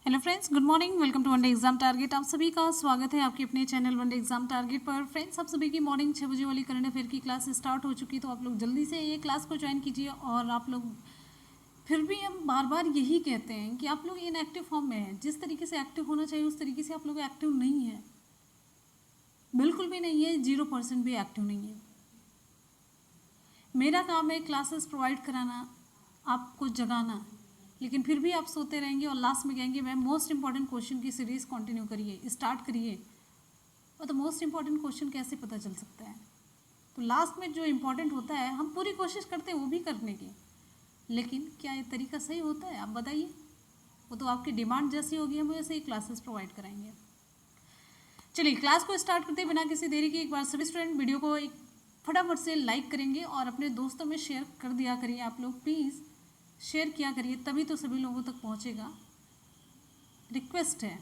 Hello friends, good morning. Welcome to one day exam target. आप सभी का स्वागत है आपके अपने चैनल वनडे एग्जाम टारगेट पर। फ्रेंड्स, आप सभी की मॉर्निंग 6 बजे वाली करंट अफेयर की क्लास स्टार्ट हो चुकी है, तो आप लोग जल्दी से ये क्लास को ज्वाइन कीजिए। और आप लोग फिर भी हम बार बार यही कहते हैं कि आप लोग इनएक्टिव फॉर्म में हैं। जिस तरीके से एक्टिव होना चाहिए उस तरीके से आप लोग एक्टिव नहीं है, बिल्कुल भी नहीं है, 0% भी एक्टिव नहीं है। मेरा काम है क्लासेस प्रोवाइड कराना, आपको जगाना, लेकिन फिर भी आप सोते रहेंगे और लास्ट में कहेंगे मैम मोस्ट इंपॉर्टेंट क्वेश्चन की सीरीज़ कंटिन्यू करिए, स्टार्ट करिए। और तो मोस्ट इंपॉर्टेंट क्वेश्चन कैसे पता चल सकता है? तो लास्ट में जो इंपॉर्टेंट होता है हम पूरी कोशिश करते हैं वो भी करने की, लेकिन क्या ये तरीका सही होता है? आप बताइए। वो तो आपकी डिमांड जैसी होगी हम वैसे ही क्लासेस प्रोवाइड कराएंगे। चलिए क्लास को स्टार्ट करते हैं बिना किसी देरी के। एक बार सभी स्टूडेंट वीडियो को एक फटाफट से लाइक करेंगे और अपने दोस्तों में शेयर कर दिया करिए। आप लोग प्लीज़ शेयर किया करिए, तभी तो सभी लोगों तक पहुंचेगा। रिक्वेस्ट है,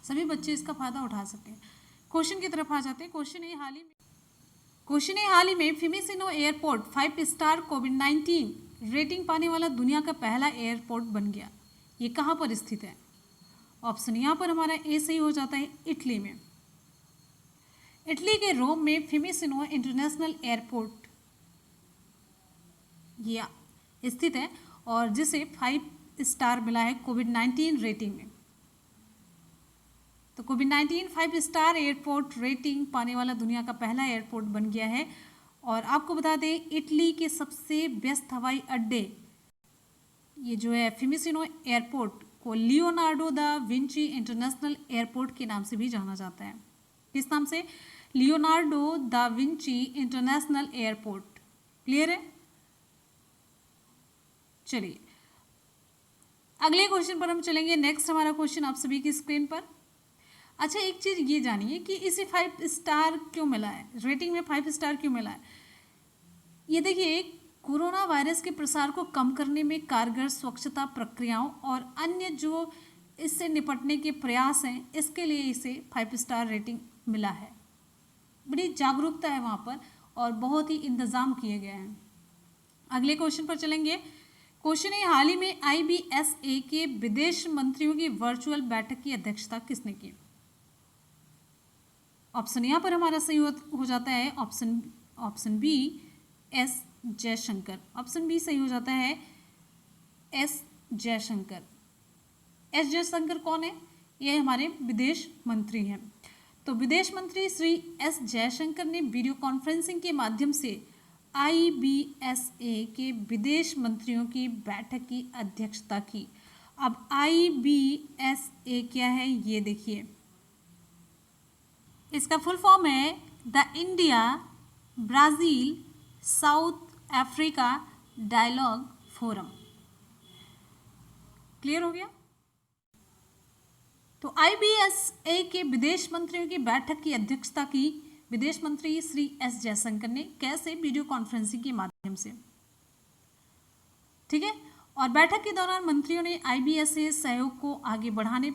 सभी बच्चे इसका फ़ायदा उठा सकें। क्वेश्चन की तरफ आ जाते हैं। क्वेश्चन है हाल ही में फिमिसिनो एयरपोर्ट 5 स्टार कोविड-19 रेटिंग पाने वाला दुनिया का पहला एयरपोर्ट बन गया। ये कहाँ पर स्थित है? ऑप्शन यहाँ पर हमारा ए सही हो जाता है, इटली में। इटली के रोम में फिमिसिनो इंटरनेशनल एयरपोर्ट या स्थित है और जिसे 5 स्टार मिला है कोविड-19 रेटिंग में। तो कोविड-19 5 स्टार एयरपोर्ट रेटिंग पाने वाला दुनिया का पहला एयरपोर्ट बन गया है। और आपको बता दें, इटली के सबसे व्यस्त हवाई अड्डे ये जो है फिमिसिनो एयरपोर्ट को Leonardo da Vinci international airport के नाम से भी जाना जाता है। किस नाम से? Leonardo da Vinci international airport. Clear है? चलिए अगले क्वेश्चन पर हम चलेंगे। नेक्स्ट हमारा क्वेश्चन आप सभी की स्क्रीन पर। अच्छा, एक चीज़ ये जानिए कि इसे 5 स्टार क्यों मिला है, रेटिंग में 5 स्टार क्यों मिला है? ये देखिए, कोरोना वायरस के प्रसार को कम करने में कारगर स्वच्छता प्रक्रियाओं और अन्य जो इससे निपटने के प्रयास हैं, इसके लिए इसे 5 स्टार रेटिंग मिला है। बड़ी जागरूकता है वहाँ पर और बहुत ही इंतज़ाम किए गए हैं। अगले क्वेश्चन पर चलेंगे। क्वेश्चन है, हाल ही में IBSA के विदेश मंत्रियों की वर्चुअल बैठक की अध्यक्षता किसने की? ऑप्शन यहाँ पर हमारा सही हो जाता है option B, S Jaishankar. Option B सही हो जाता है, एस जयशंकर। एस जयशंकर कौन है? ये हमारे विदेश मंत्री हैं। तो विदेश मंत्री श्री एस जयशंकर ने वीडियो कॉन्फ्रेंसिंग के माध्यम से IBSA के विदेश मंत्रियों की बैठक की अध्यक्षता की। अब IBSA क्या है ये देखिए, इसका फुल फॉर्म है the India Brazil South Africa dialogue forum. Clear हो गया? तो IBSA के विदेश मंत्रियों की बैठक की अध्यक्षता की विदेश मंत्री श्री एस जयशंकर ने। कैसे? वीडियो कॉन्फ्रेंसिंग के माध्यम से। ठीक है। और बैठक के दौरान मंत्रियों ने IBSA सहयोग को आगे बढ़ाने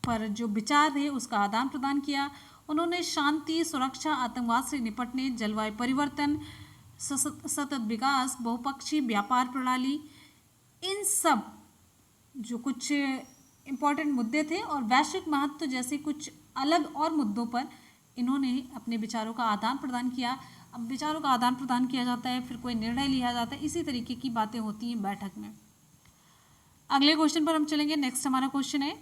पर जो विचार है उसका आदान प्रदान किया। उन्होंने शांति, सुरक्षा, आतंकवाद से निपटने, जलवायु परिवर्तन, सतत विकास, बहुपक्षीय व्यापार प्रणाली, इन सब जो कुछ इम्पोर्टेंट मुद्दे थे और वैश्विक महत्व जैसे कुछ अलग और मुद्दों पर इन्होंने अपने विचारों का आदान प्रदान किया। अब विचारों का आदान प्रदान किया जाता है, फिर कोई निर्णय लिया जाता है, इसी तरीके की बातें होती हैं बैठक में। अगले क्वेश्चन पर हम चलेंगे। नेक्स्ट हमारा क्वेश्चन है,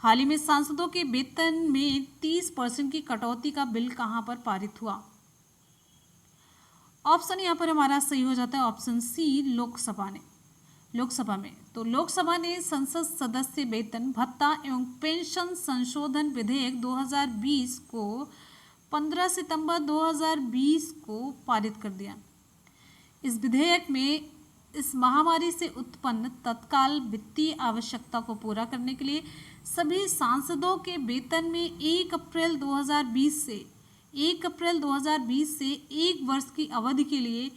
हाल ही में सांसदों के वेतन में 30% की कटौती का बिल कहां पर पारित हुआ? ऑप्शन यहां पर हमारा सही हो जाता है ऑप्शन सी, लोकसभा में। तो लोकसभा ने संसद सदस्य वेतन भत्ता एवं पेंशन संशोधन विधेयक 2020 को 15 सितंबर 2020 को पारित कर दिया। इस विधेयक में इस महामारी से उत्पन्न तत्काल वित्तीय आवश्यकता को पूरा करने के लिए सभी सांसदों के वेतन में 1 अप्रैल 2020 से 1 वर्ष की अवधि के लिए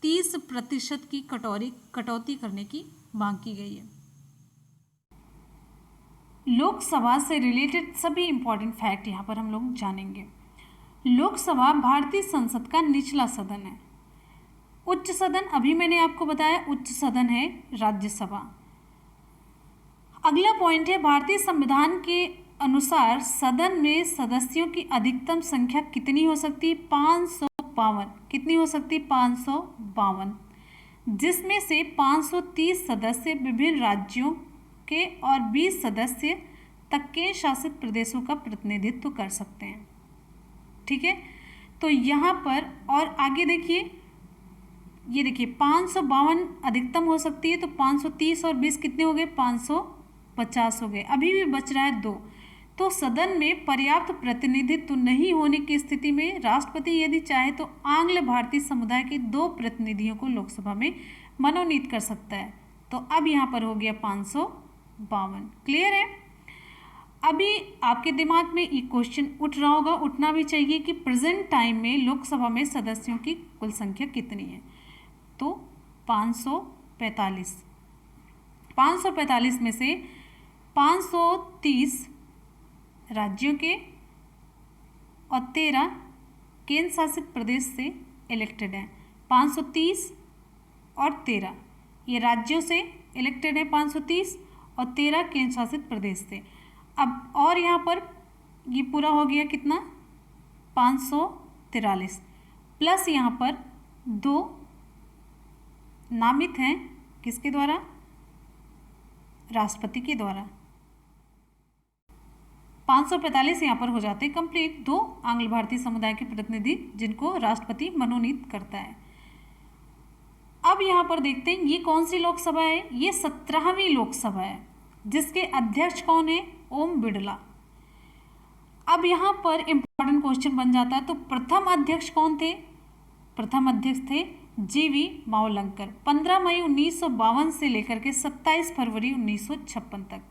30% की कटौती करने की मांग की गई है। लोकसभा से रिलेटेड सभी इंपॉर्टेंट फैक्ट यहाँ पर हम लोग जानेंगे। लोकसभा भारतीय संसद का निचला सदन है। उच्च सदन, अभी मैंने आपको बताया, उच्च सदन है राज्यसभा। अगला पॉइंट है, भारतीय संविधान के अनुसार सदन में सदस्यों की अधिकतम संख्या कितनी हो सकती है? 552। कितनी हो सकती है? 552, जिसमें से 530 सदस्य विभिन्न राज्यों के और 20 सदस्य तक के शासित प्रदेशों का प्रतिनिधित्व कर सकते हैं। ठीक है, तो यहाँ पर और आगे देखिए, ये देखिए 552 अधिकतम हो सकती है, तो 530 और 20 कितने हो गए? 550 हो गए। अभी भी बच रहा है 2। तो सदन में पर्याप्त प्रतिनिधित्व नहीं होने की स्थिति में राष्ट्रपति यदि चाहे तो आंग्ल भारतीय समुदाय के 2 प्रतिनिधियों को लोकसभा में मनोनीत कर सकता है। तो अब यहाँ पर हो गया 552। क्लियर है? अभी आपके दिमाग में ये क्वेश्चन उठ रहा होगा, उठना भी चाहिए, कि प्रेजेंट टाइम में लोकसभा में सदस्यों की कुल संख्या कितनी है? तो 545। 545 में से 530 राज्यों के और 13 केंद्र शासित प्रदेश से इलेक्टेड हैं। 530 और 13 ये राज्यों से इलेक्टेड है, 530 और 13 केंद्र शासित प्रदेश से। अब और यहाँ पर ये पूरा हो गया कितना? 543 प्लस यहाँ पर 2 नामित हैं, किसके द्वारा? राष्ट्रपति के द्वारा। 545 यहाँ पर हो जाते हैं कंप्लीट, 2 आंग्ल भारतीय समुदाय के प्रतिनिधि जिनको राष्ट्रपति मनोनीत करता है। अब यहाँ पर देखते हैं ये कौन सी लोकसभा है? ये 17वीं लोकसभा है, जिसके अध्यक्ष कौन है? ओम बिड़ला। अब यहाँ पर इंपॉर्टेंट क्वेश्चन बन जाता है, तो प्रथम अध्यक्ष कौन थे? प्रथम अध्यक्ष थे जीवी मावलंकर, 15 मई 1952 से लेकर के 27 फरवरी 1956 तक।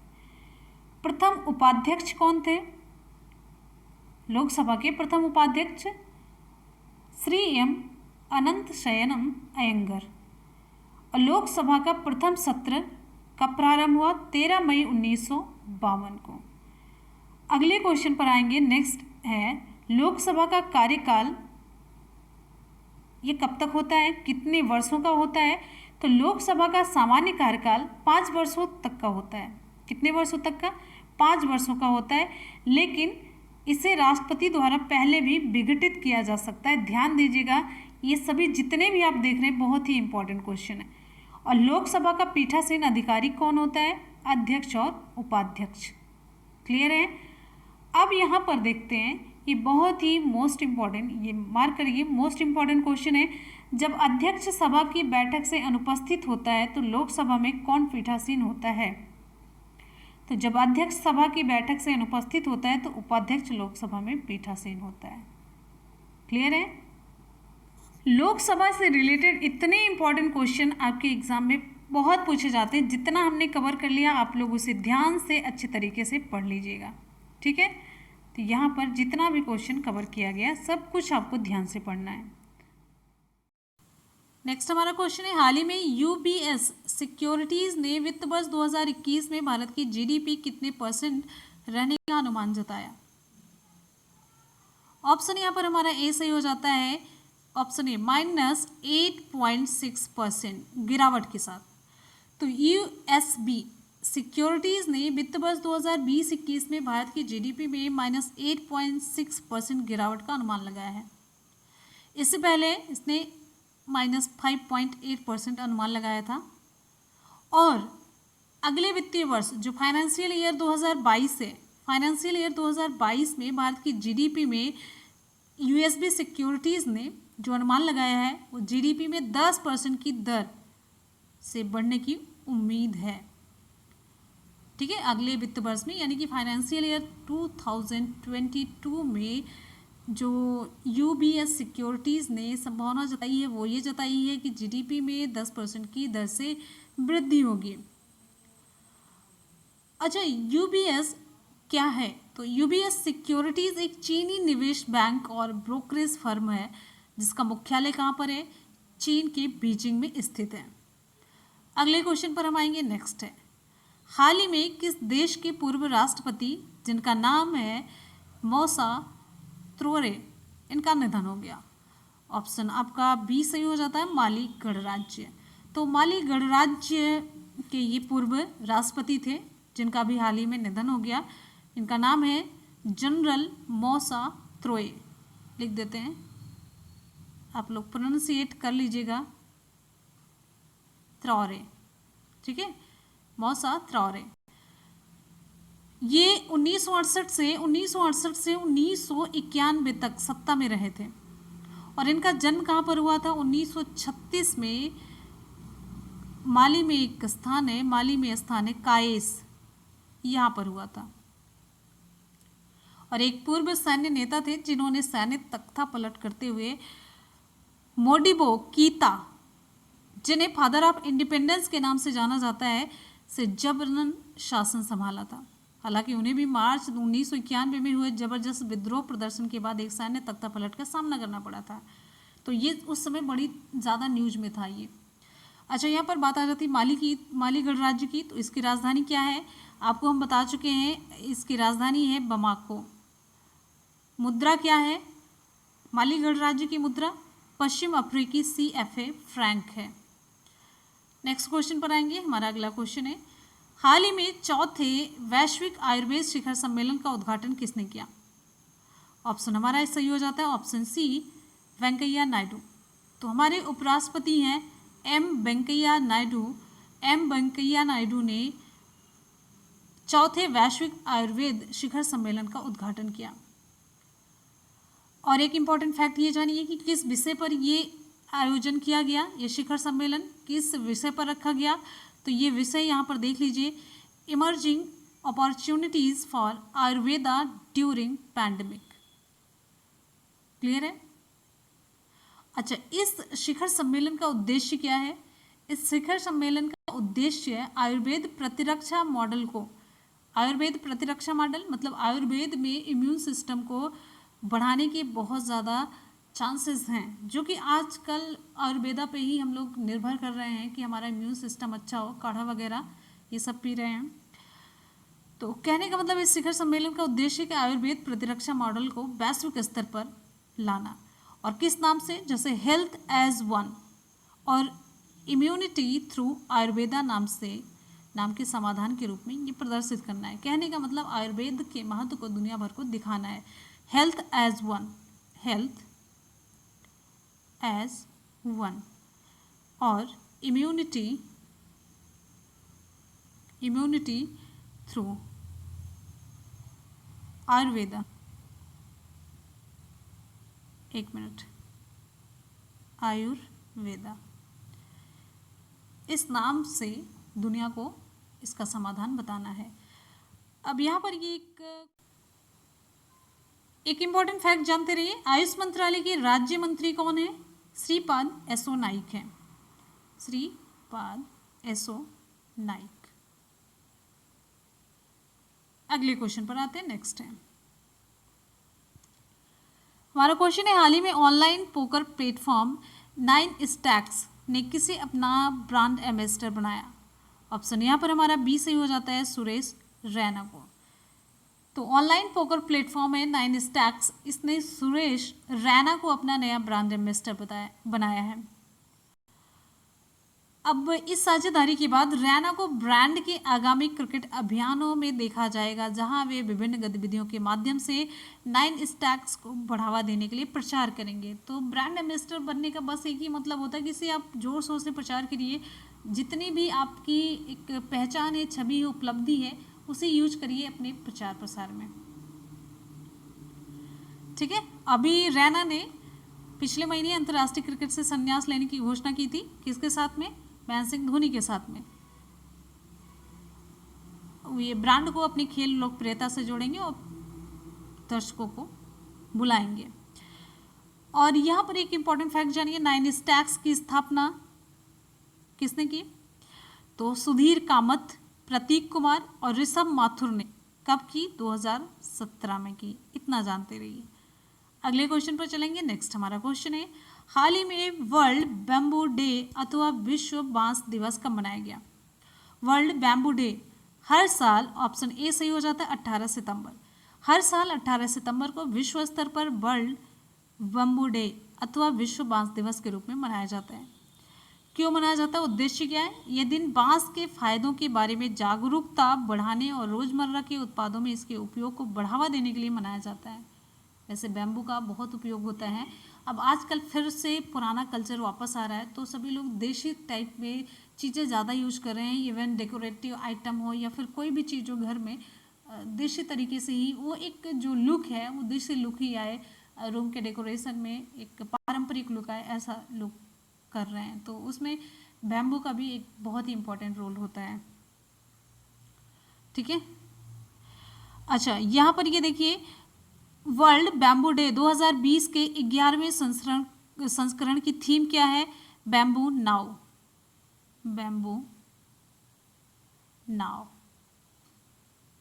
प्रथम उपाध्यक्ष कौन थे? लोकसभा के प्रथम उपाध्यक्ष श्री एम अनंत शयनम अयंगर। और लोकसभा का प्रथम सत्र कब प्रारंभ हुआ? 13 मई 1952 को। अगले क्वेश्चन पर आएंगे। नेक्स्ट है, लोकसभा का कार्यकाल ये कब तक होता है? कितने वर्षों का होता है? तो लोकसभा का सामान्य कार्यकाल 5 वर्षों तक का होता है। कितने वर्षों तक का? 5 वर्षों का होता है, लेकिन इसे राष्ट्रपति द्वारा पहले भी विघटित किया जा सकता है। ध्यान दीजिएगा, ये सभी जितने भी आप देख रहे हैं बहुत ही इंपॉर्टेंट क्वेश्चन है। और लोकसभा का पीठासीन अधिकारी कौन होता है? अध्यक्ष और उपाध्यक्ष। क्लियर है? अब यहाँ पर देखते हैं, ये बहुत ही मोस्ट इम्पॉर्टेंट, ये मार्क करिए, मोस्ट इम्पॉर्टेंट क्वेश्चन है। जब अध्यक्ष सभा की बैठक से अनुपस्थित होता है तो लोकसभा में कौन पीठासीन होता है? तो जब अध्यक्ष सभा की बैठक से अनुपस्थित होता है तो उपाध्यक्ष लोकसभा में पीठासीन होता है। क्लियर है? लोकसभा से रिलेटेड इतने इंपॉर्टेंट क्वेश्चन आपके एग्जाम में बहुत पूछे जाते हैं। जितना हमने कवर कर लिया आप लोग उसे ध्यान से अच्छे तरीके से पढ़ लीजिएगा। ठीक है, तो यहाँ पर जितना भी क्वेश्चन कवर किया गया सब कुछ आपको ध्यान से पढ़ना है। नेक्स्ट हमारा क्वेश्चन है, हाल ही में यूबीएस सिक्योरिटीज ने वित्त वर्ष 2021 में भारत की जीडीपी कितने परसेंट रहने का अनुमान जताया? ऑप्शन यहाँ पर हमारा ए सही हो जाता है। ऑप्शन ए -8.6% गिरावट के साथ। तो यूएसबी सिक्योरिटीज ने वित्त वर्ष 2020-21 में भारत की जीडीपी में -8.6% गिरावट का अनुमान लगाया है। इससे पहले इसने -5.8% अनुमान लगाया था। और अगले वित्तीय वर्ष जो फाइनेंशियल ईयर 2022 है, फाइनेंशियल ईयर 2022 में भारत की जीडीपी में यूएसबी सिक्योरिटीज़ ने जो अनुमान लगाया है वो जीडीपी में 10% की दर से बढ़ने की उम्मीद है। ठीक है, अगले वित्त वर्ष में, यानी कि फाइनेंशियल ईयर 2022 में जो यूबीएस सिक्योरिटीज़ ने संभावना जताई है वो ये जताई है कि जीडीपी में 10% की दर से वृद्धि होगी। अच्छा, यूबीएस क्या है? तो यूबीएस सिक्योरिटीज़ एक चीनी निवेश बैंक और ब्रोकरेज फर्म है जिसका मुख्यालय कहाँ पर है? चीन के बीजिंग में स्थित है। अगले क्वेश्चन पर हम आएंगे। नेक्स्ट है, हाल ही में किस देश के पूर्व राष्ट्रपति जिनका नाम है मौसा त्रोरे, इनका निधन हो गया? ऑप्शन आपका बी सही हो जाता है, माली गणराज्य। तो माली गणराज्य के ये पूर्व राष्ट्रपति थे जिनका भी हाल ही में निधन हो गया। इनका नाम है जनरल मौसा त्रोए, लिख देते हैं, आप लोग प्रोनाउंसिएट कर लीजिएगा, त्रोरे, ठीक है, मौसा त्रोरे। ये 1968 से 1991 तक सत्ता में रहे थे। और इनका जन्म कहाँ पर हुआ था? 1936 में माली में एक स्थान है, माली में स्थान है कायस, यहाँ पर हुआ था। और एक पूर्व सैन्य नेता थे जिन्होंने सैन्य तख्ता पलट करते हुए मोडिबो कीता, जिन्हें फादर ऑफ इंडिपेंडेंस के नाम से जाना जाता है, से जबरन शासन संभाला था। हालांकि उन्हें भी मार्च 1991 में हुए जबरदस्त विद्रोह प्रदर्शन के बाद एक सैन्य तख्ता पलट का सामना करना पड़ा था। तो ये उस समय बड़ी ज़्यादा न्यूज में था ये। अच्छा, यहाँ पर बात आ जाती है माली गणराज्य की। तो इसकी राजधानी क्या है? आपको हम बता चुके हैं, इसकी राजधानी है बमाको। मुद्रा क्या है माली गणराज्य की? मुद्रा पश्चिम अफ्रीकी CFA फ्रैंक है। नेक्स्ट क्वेश्चन पर आएंगे। हमारा अगला क्वेश्चन है, हाल ही में चौथे वैश्विक आयुर्वेद शिखर सम्मेलन का उद्घाटन किसने किया? ऑप्शन हमारा सही हो जाता है ऑप्शन सी, वेंकैया नायडू। तो हमारे उपराष्ट्रपति हैं M वेंकैया नायडू। M वेंकैया नायडू ने चौथे वैश्विक आयुर्वेद शिखर सम्मेलन का उद्घाटन किया। और एक इम्पॉर्टेंट फैक्ट ये जानिए कि किस विषय पर ये आयोजन किया गया, ये शिखर सम्मेलन किस विषय पर रखा गया। तो ये विषय यहाँ पर देख लीजिए, emerging opportunities for Ayurveda during pandemic. Clear है? अच्छा, इस शिखर सम्मेलन का उद्देश्य क्या है? इस शिखर सम्मेलन का उद्देश्य आयुर्वेद प्रतिरक्षा मॉडल को, आयुर्वेद प्रतिरक्षा मॉडल मतलब आयुर्वेद में इम्यून सिस्टम को बढ़ाने के बहुत ज़्यादा चांसेस हैं, जो कि आजकल आयुर्वेदा पे ही हम लोग निर्भर कर रहे हैं कि हमारा इम्यून सिस्टम अच्छा हो, काढ़ा वगैरह ये सब पी रहे हैं। तो कहने का मतलब इस शिखर सम्मेलन का उद्देश्य कि आयुर्वेद प्रतिरक्षा मॉडल को वैश्विक स्तर पर लाना। और किस नाम से? जैसे हेल्थ एज वन और इम्यूनिटी थ्रू आयुर्वेदा नाम के समाधान के रूप में ये प्रदर्शित करना है। कहने का मतलब आयुर्वेद के महत्व को दुनिया भर को दिखाना है। Health as one, health as one, और इम्यूनिटी थ्रू आयुर्वेदा। एक मिनट, आयुर्वेदा, इस नाम से दुनिया को इसका समाधान बताना है। अब यहाँ पर ये एक इम्पॉर्टेंट फैक्ट जानते रहिए। आयुष मंत्रालय के राज्य मंत्री कौन है? श्रीपाद यसो नाइक है, श्रीपाद यसो नाइक। अगले क्वेश्चन पर आते हैं। नेक्स्ट है हमारा क्वेश्चन है, हाल ही में ऑनलाइन पोकर प्लेटफॉर्म 9 स्टैक्स ने किसे अपना ब्रांड एम्बेसडर बनाया? ऑप्शन यहाँ पर हमारा बी सही हो जाता है, सुरेश रैना को। तो ऑनलाइन पोकर प्लेटफॉर्म है 9 स्टैक्स, इसने सुरेश रैना को अपना नया ब्रांड एम्बेसडर बनाया है। अब इस साझेदारी के बाद रैना को ब्रांड के आगामी क्रिकेट अभियानों में देखा जाएगा, जहां वे विभिन्न गतिविधियों के माध्यम से 9 स्टैक्स को बढ़ावा देने के लिए प्रचार करेंगे। तो ब्रांड एम्बेसडर बनने का बस एक ही मतलब होता है कि इसे आप जोर शोर से प्रचार करिए, जितनी भी आपकी एक पहचान है, छवि है, उपलब्धि है, उसे यूज करिए अपने प्रचार प्रसार में। ठीक है, अभी रैना ने पिछले महीने अंतर्राष्ट्रीय क्रिकेट से संन्यास लेने की घोषणा की थी। किसके साथ में? महेंद्र सिंह धोनी के साथ में। ये ब्रांड को अपनी खेल लोकप्रियता से जोड़ेंगे और दर्शकों को बुलाएंगे। और यहाँ पर एक इम्पॉर्टेंट फैक्ट जानिए, 9 स्टैक्स की स्थापना किसने की? तो सुधीर कामत, प्रतीक कुमार और ऋषभ माथुर ने कब की? 2017 में की। इतना जानते रहिए। अगले क्वेश्चन पर चलेंगे। नेक्स्ट हमारा क्वेश्चन है, हाल ही में वर्ल्ड बैम्बू डे अथवा विश्व बांस दिवस कब मनाया गया? वर्ल्ड बैम्बू डे हर साल, ऑप्शन ए सही हो जाता है, 18 सितंबर। हर साल 18 सितंबर को विश्व स्तर पर वर्ल्ड बैम्बू डे अथवा विश्व बांस दिवस के रूप में मनाया जाता है। क्यों मनाया जाता है, उद्देश्य क्या है? ये दिन बांस के फायदों के बारे में जागरूकता बढ़ाने और रोजमर्रा के उत्पादों में इसके उपयोग को बढ़ावा देने के लिए मनाया जाता है। वैसे बैम्बू का बहुत उपयोग होता है। अब आजकल फिर से पुराना कल्चर वापस आ रहा है, तो सभी लोग देशी टाइप में चीज़ें ज़्यादा यूज़ कर रहे हैं। इवन डेकोरेटिव आइटम हो या फिर कोई भी चीज़ हो घर में, देशी तरीके से ही वो एक जो लुक है वो देशी लुक ही आए, रूम के डेकोरेशन में एक पारंपरिक लुक आए, ऐसा लुक कर रहे हैं। तो उसमें बैम्बू का भी एक बहुत ही इम्पोर्टेंट रोल होता है। ठीक है। अच्छा, यहाँ पर ये देखिए, वर्ल्ड बैम्बू डे 2020 के 11वें संस्करण की थीम क्या है? Bamboo now. Bamboo now.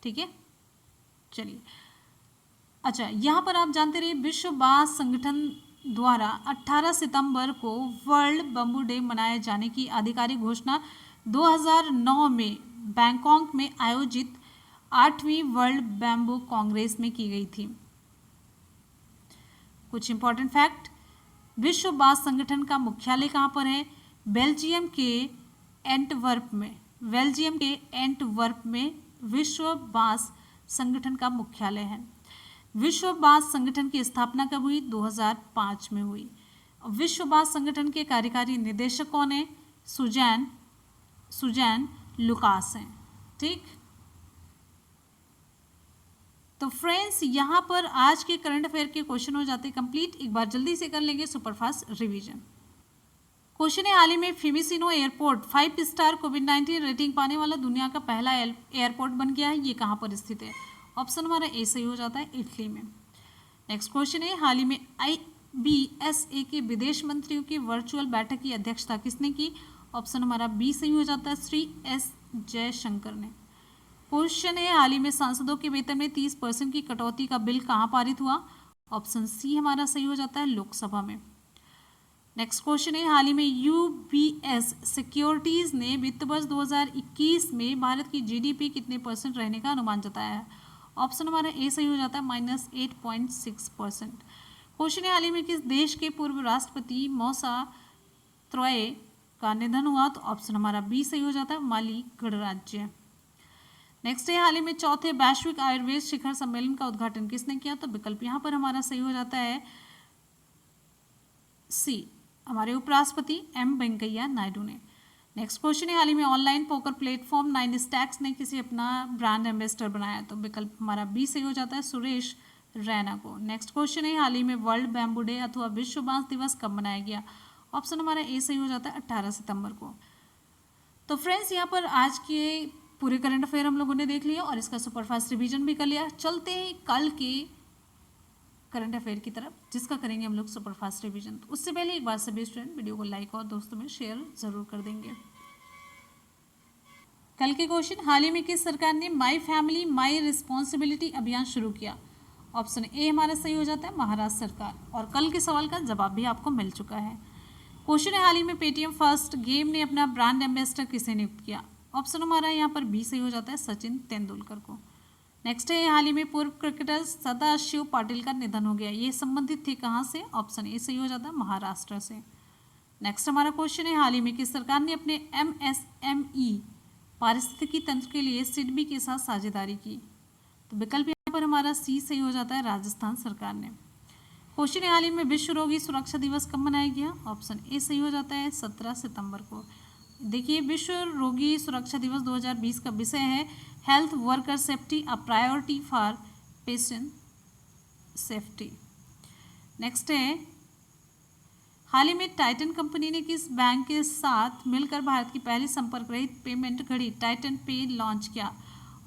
ठीक है, चलिए। अच्छा, यहाँ पर आप जानते रहिए, विश्व बांस संगठन द्वारा 18 सितंबर को वर्ल्ड बैम्बू डे मनाए जाने की आधिकारिक घोषणा 2009 में बैंकॉक में आयोजित 8वीं वर्ल्ड बैम्बू कांग्रेस में की गई थी। कुछ इंपॉर्टेंट फैक्ट, विश्व बांस संगठन का मुख्यालय कहाँ पर है? बेल्जियम के एंटवर्प में। बेल्जियम के एंटवर्प में विश्व बांस संगठन का मुख्यालय है। विश्व बांस संगठन की स्थापना कब हुई? 2005 में हुई। विश्व बांस संगठन के कार्यकारी निदेशक कौन है? सुजैन लुकास हैं। ठीक, तो फ्रेंड्स यहाँ पर आज के करंट अफेयर के क्वेश्चन हो जाते हैं कंप्लीट। एक बार जल्दी से कर लेंगे सुपरफास्ट रिवीजन। क्वेश्चन है, हाल ही में फिमिसिनो एयरपोर्ट 5 स्टार कोविड-19 रेटिंग पाने वाला दुनिया का पहला एयरपोर्ट बन गया है। ये कहाँ पर स्थित है? ऑप्शन हमारा ए सही हो जाता है, इटली में। नेक्स्ट क्वेश्चन है, हाल ही में IBSA के विदेश मंत्रियों की वर्चुअल बैठक की अध्यक्षता किसने की? ऑप्शन हमारा बी सही हो जाता है, श्री S जयशंकर ने। क्वेश्चन है, हाल ही में सांसदों के वेतन में 30% की कटौती का बिल कहाँ पारित हुआ? ऑप्शन सी हमारा सही हो जाता है, लोकसभा में। नेक्स्ट क्वेश्चन है, हाल ही में UBS सिक्योरिटीज ने वित्त वर्ष 2021 में भारत की GDP कितने % रहने का अनुमान जताया है? ऑप्शन हमारा ए सही हो जाता है, -8.6%। क्वेश्चन है, हाल ही में किस देश के पूर्व राष्ट्रपति मौसा त्रोय का निधन हुआ? तो ऑप्शन हमारा बी सही हो जाता है, माली गणराज्य। नेक्स्ट है, हाल ही में चौथे वैश्विक आयुर्वेद शिखर सम्मेलन का उद्घाटन किसने किया? तो विकल्प यहाँ पर हमारा सही हो जाता है, सी, हमारे उपराष्ट्रपति M वेंकैया नायडू ने। नेक्स्ट क्वेश्चन है, हाल ही में ऑनलाइन पोकर प्लेटफॉर्म 9 स्टैक्स ने किसी अपना ब्रांड एम्बेसडर बनाया? तो विकल्प हमारा बी सही हो जाता है, सुरेश रैना को। नेक्स्ट क्वेश्चन है, हाल ही में वर्ल्ड बैम्बू डे अथवा विश्व बांस दिवस कब मनाया गया? ऑप्शन हमारा ए सही हो जाता है, 18 सितंबर को। तो फ्रेंड्स, यहाँ पर आज के पूरे करंट अफेयर हम लोगों ने देख लिया और इसका सुपरफास्ट रिवीजन भी कर लिया। चलते हैं कल के करंट अफेयर की तरफ, जिसका करेंगे हम लोग सुपरफास्ट रिवीजन। तो उससे पहले एक बार सभी स्टूडेंट वीडियो को लाइक और दोस्तों में शेयर जरूर कर देंगे। कल के क्वेश्चन, हाल ही में किस सरकार ने माई फैमिली माई रिस्पॉन्सिबिलिटी अभियान शुरू किया? ऑप्शन ए हमारा सही हो जाता है, महाराष्ट्र सरकार। और कल के सवाल का जवाब भी आपको मिल चुका है। क्वेश्चन है, हाल ही में पेटीएम फर्स्ट गेम ने अपना ब्रांड एम्बेसडर किसे नियुक्त किया? ऑप्शन हमारा यहाँ पर बी सही हो जाता है, सचिन तेंदुलकर को। नेक्स्ट है, हाल ही में पूर्व क्रिकेटर सदाशिव पाटिल का निधन हो गया। ये संबंधित थे कहाँ से? ऑप्शन ए सही हो जाता है, महाराष्ट्र से। नेक्स्ट हमारा क्वेश्चन है, हाल ही में किस सरकार ने अपने MSME पारिस्थितिकी तंत्र के लिए सिडबी के साथ साझेदारी की? तो विकल्प यहाँ पर हमारा सी सही हो जाता है, राजस्थान सरकार ने। क्वेश्चन है, हाल ही में विश्व रोगी सुरक्षा दिवस कब मनाया गया? ऑप्शन ए सही हो जाता है, 17 सितंबर को। देखिए, विश्व रोगी सुरक्षा दिवस 2020 का विषय है health worker safety, a priority for patient safety. Next है, हाल ही में टाइटन कंपनी ने किस बैंक के साथ मिलकर भारत की पहली संपर्क रहित पेमेंट घड़ी टाइटन पे लॉन्च किया?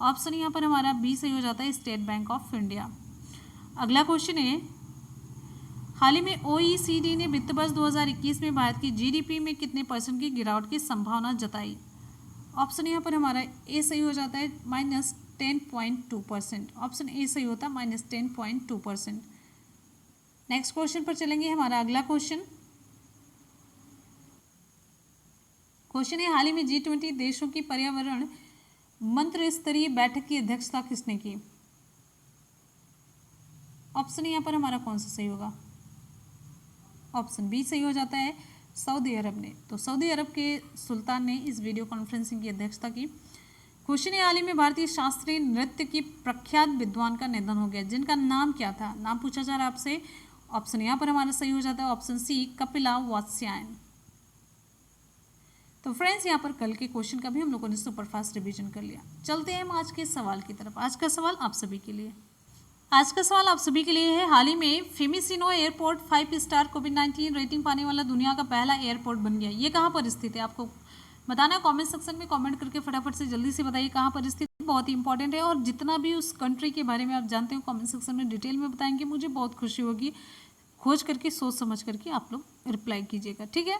ऑप्शन यहाँ पर हमारा बी सही हो जाता है, स्टेट बैंक ऑफ इंडिया। अगला क्वेश्चन है, हाल ही में OECD ने वित्त वर्ष 2021 में भारत की GDP में कितने % की गिरावट की संभावना जताई? ऑप्शन यहाँ पर हमारा ए सही हो जाता है, -10.2%। ऑप्शन ए सही होता है, -10.2%। नेक्स्ट क्वेश्चन पर चलेंगे। हमारा अगला क्वेश्चन है, हाल ही में G20 देशों की पर्यावरण मंत्र स्तरीय बैठक की अध्यक्षता किसने की? ऑप्शन यहाँ पर हमारा कौन सा सही होगा? ऑप्शन बी सही हो जाता है, सऊदी अरब ने। तो सऊदी अरब के सुल्तान ने इस वीडियो कॉन्फ्रेंसिंग की अध्यक्षता की। क्वेश्चन है, हाल ही में भारतीय शास्त्रीय नृत्य की प्रख्यात विद्वान का निधन हो गया, जिनका नाम क्या था? नाम पूछा जा रहा है आपसे। ऑप्शन यहाँ पर हमारा सही हो जाता है ऑप्शन सी, कपिला वात्स्यायन। तो फ्रेंड्स, यहाँ पर कल के क्वेश्चन का भी हम लोगों ने सुपरफास्ट रिवीजन कर लिया। चलते हैं हम आज के सवाल की तरफ। आज का सवाल आप सभी के लिए है, हाल ही में फेमिसिनो एयरपोर्ट 5 स्टार कोविड-19 रेटिंग पाने वाला दुनिया का पहला एयरपोर्ट बन गया। ये कहाँ पर स्थित है? आपको बताना है कमेंट सेक्शन में, कमेंट करके फटाफट से जल्दी से बताइए कहाँ पर स्थित है। बहुत ही इंपॉर्टेंट है, और जितना भी उस कंट्री के बारे में आप जानते हो कमेंट सेक्शन में डिटेल में बताएंगे, मुझे बहुत खुशी होगी। खोज करके सोच समझ करके आप लोग रिप्लाई कीजिएगा, ठीक है।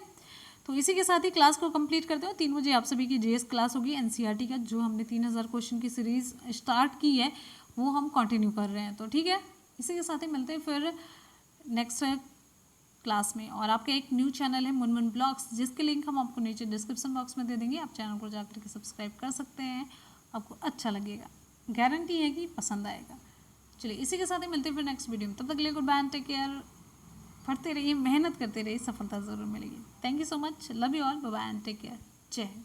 तो इसी के साथ ही क्लास को कंप्लीट करते हो। 3 बजे आप सभी की जीएस क्लास होगी एनसीईआरटी का, जो हमने 3000 क्वेश्चन की सीरीज स्टार्ट की है वो हम कंटिन्यू कर रहे हैं। तो ठीक है, इसी के साथ ही मिलते हैं फिर नेक्स्ट क्लास में। और आपका एक न्यू चैनल है मुनमुन ब्लॉग्स, जिसके लिंक हम आपको नीचे डिस्क्रिप्शन बॉक्स में दे देंगे। आप चैनल को जाकर के सब्सक्राइब कर सकते हैं, आपको अच्छा लगेगा, गारंटी है कि पसंद आएगा। चलिए, इसी के साथ ही मिलते हैं फिर नेक्स्ट वीडियो में। तब तक के लिए good bye and take care. पढ़ते रहिए, मेहनत करते रहिए, सफलता ज़रूर मिलेगी। Thank you so much, love you all, bye bye and take care. जय हिंद।